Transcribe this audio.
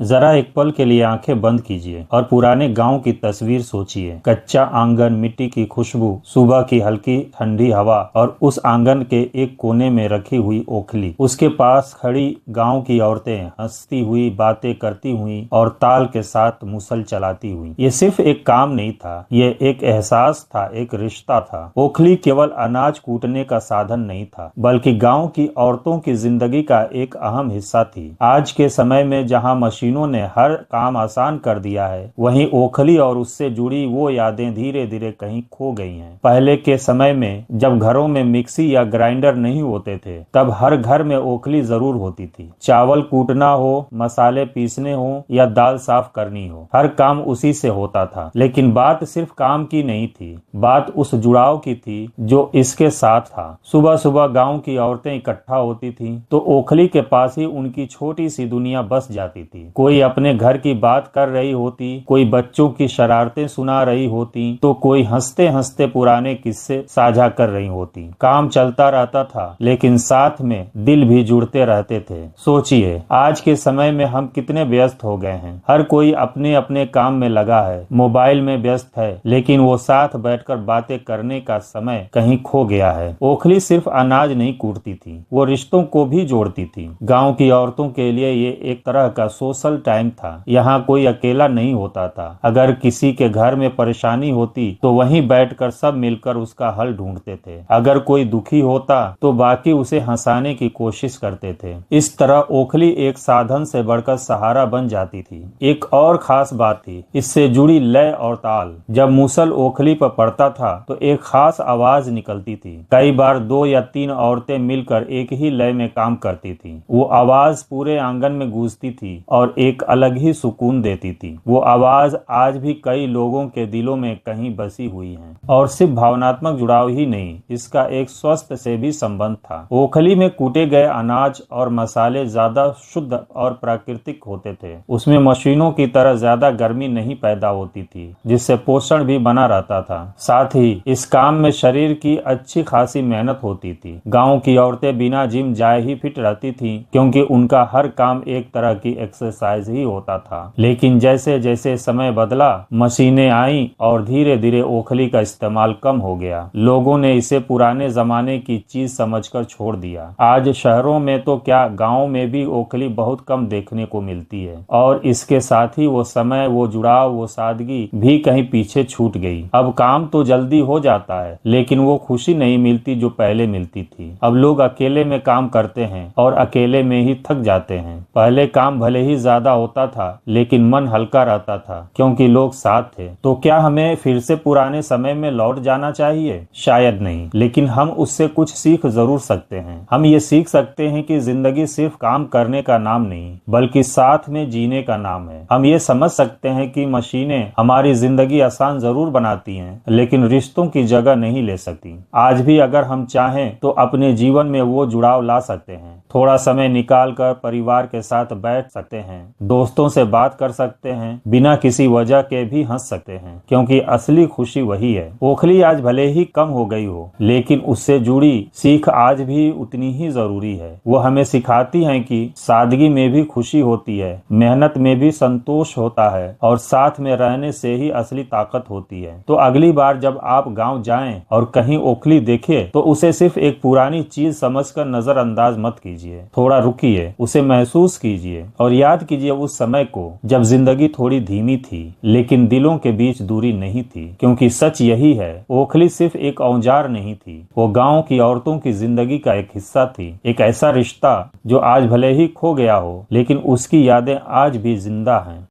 जरा एक पल के लिए आंखें बंद कीजिए और पुराने गांव की तस्वीर सोचिए। कच्चा आंगन, मिट्टी की खुशबू, सुबह की हल्की ठंडी हवा और उस आंगन के एक कोने में रखी हुई ओखली। उसके पास खड़ी गांव की औरतें हंसती हुई, बातें करती हुई और ताल के साथ मुसल चलाती हुई। ये सिर्फ एक काम नहीं था, ये एक एहसास था, एक रिश्ता था। ओखली केवल अनाज कूटने का साधन नहीं था, बल्कि गांव की औरतों की जिंदगी का एक अहम हिस्सा थी। आज के समय में जहां मशीनों ने हर काम आसान कर दिया है, वहीं ओखली और उससे जुड़ी वो यादें धीरे धीरे कहीं खो गई हैं। पहले के समय में जब घरों में मिक्सी या ग्राइंडर नहीं होते थे, तब हर घर में ओखली जरूर होती थी। चावल कूटना हो, मसाले पीसने हो या दाल साफ करनी हो, हर काम उसी से होता था। लेकिन बात सिर्फ काम की नहीं थी, बात उस जुड़ाव की थी जो इसके साथ था। सुबह सुबह गांव की औरतें इकट्ठा होती थीं, तो ओखली के पास ही उनकी छोटी सी दुनिया बस जाती थी। कोई अपने घर की बात कर रही होती, कोई बच्चों की शरारतें सुना रही होती, तो कोई हंसते हंसते पुराने किस्से साझा कर रही होती। काम चलता रहता था, लेकिन साथ में दिल भी जुड़ते रहते थे। सोचिए, आज के समय में हम कितने व्यस्त हो गए हैं। हर कोई अपने अपने काम में लगा है, मोबाइल में व्यस्त है, लेकिन वो साथ बैठकर बातें करने का समय कहीं खो गया है। ओखली सिर्फ अनाज नहीं कूटती थी, वो रिश्तों को भी जोड़ती थी। गांव की औरतों के लिए ये एक तरह का सोशल टाइम था। यहाँ कोई अकेला नहीं होता था। अगर किसी के घर में परेशानी होती, तो वहीं बैठकर सब मिलकर उसका हल ढूंढते थे। अगर कोई दुखी होता, तो बाकी उसे हंसाने की कोशिश करते थे। इस तरह ओखली एक साधन से बढ़कर सहारा बन जाती थी। एक और खास बात थी, इससे जुड़ी लय और ताल। जब मूसल ओखली पर पड़ता था, तो एक खास आवाज निकलती थी। कई बार 2 या 3 औरतें मिलकर एक ही लय में काम करती थी। वो आवाज पूरे आंगन में गूंजती थी और एक अलग ही सुकून देती थी। वो आवाज आज भी कई लोगों के दिलों में कहीं बसी हुई है। और सिर्फ भावनात्मक जुड़ाव ही नहीं, इसका एक स्वस्थ से भी संबंध था। ओखली में कूटे गए अनाज और मसाले ज्यादा शुद्ध और प्राकृतिक होते थे। उसमें मशीनों की तरह ज्यादा गर्मी नहीं पैदा होती थी, जिससे पोषण भी बना रहता था। साथ ही इस काम में शरीर की अच्छी खासी मेहनत होती थी। गांव की औरतें बिना जिम जाए ही फिट रहती थीं, क्योंकि उनका हर काम एक तरह की एक्सरसाइज ही होता था। लेकिन जैसे जैसे समय बदला, मशीनें आईं और धीरे धीरे ओखली का इस्तेमाल कम हो गया। लोगों ने इसे पुराने जमाने की चीज समझकर छोड़ दिया। आज शहरों में तो क्या, गांव में भी ओखली बहुत कम देखने को मिलती है। और इसके साथ ही वो समय, वो जुड़ाव, वो सादगी भी कहीं पीछे छूट गई। अब काम तो जल्दी हो जाता है, लेकिन वो खुशी नहीं मिलती जो पहले मिलती थी। अब लोग अकेले में काम करते हैं और अकेले में ही थक जाते हैं। पहले काम भले ही ज्यादा होता था, लेकिन मन हल्का रहता था, क्योंकि लोग साथ थे। तो क्या हमें फिर से पुराने समय में लौट जाना चाहिए? शायद नहीं, लेकिन हम उससे कुछ सीख जरूर सकते हैं। हम ये सीख सकते हैं कि जिंदगी सिर्फ काम करने का नाम नहीं, बल्कि साथ में जीने का नाम है। हम ये समझ सकते हैं कि मशीनें हमारी जिंदगी आसान जरूर बनाती हैं, लेकिन रिश्तों की जगह नहीं ले सकती। आज भी अगर हम चाहें, तो अपने जीवन में वो जुड़ाव ला सकते हैं। थोड़ा समय निकाल कर परिवार के साथ बैठ सकते हैं, दोस्तों से बात कर सकते हैं, बिना किसी वजह के भी हंस सकते हैं, क्योंकि असली खुशी वही है। ओखली आज भले ही कम हो गई हो, लेकिन उससे जुड़ी सीख आज भी उतनी ही जरूरी है। वो हमें सिखाती है कि सादगी में भी खुशी होती है, मेहनत में भी संतोष होता है, और साथ में रहने से ही असली ताकत होती है। तो अगली बार जब आप गांव जाएं और कहीं ओखली देखें, तो उसे सिर्फ एक पुरानी चीज समझकर नजरअंदाज मत कीजिए। थोड़ा रुकिए, उसे महसूस कीजिए और याद कीजिए उस समय को जब जिंदगी थोड़ी धीमी थी, लेकिन दिलों के बीच दूरी नहीं थी। क्योंकि सच यही है, ओखली सिर्फ एक औजार नहीं थी, वो गांव की औरतों की जिंदगी का एक हिस्सा थी। एक ऐसा रिश्ता जो आज भले ही खो गया हो, लेकिन उसकी यादें आज भी जिंदा हैं।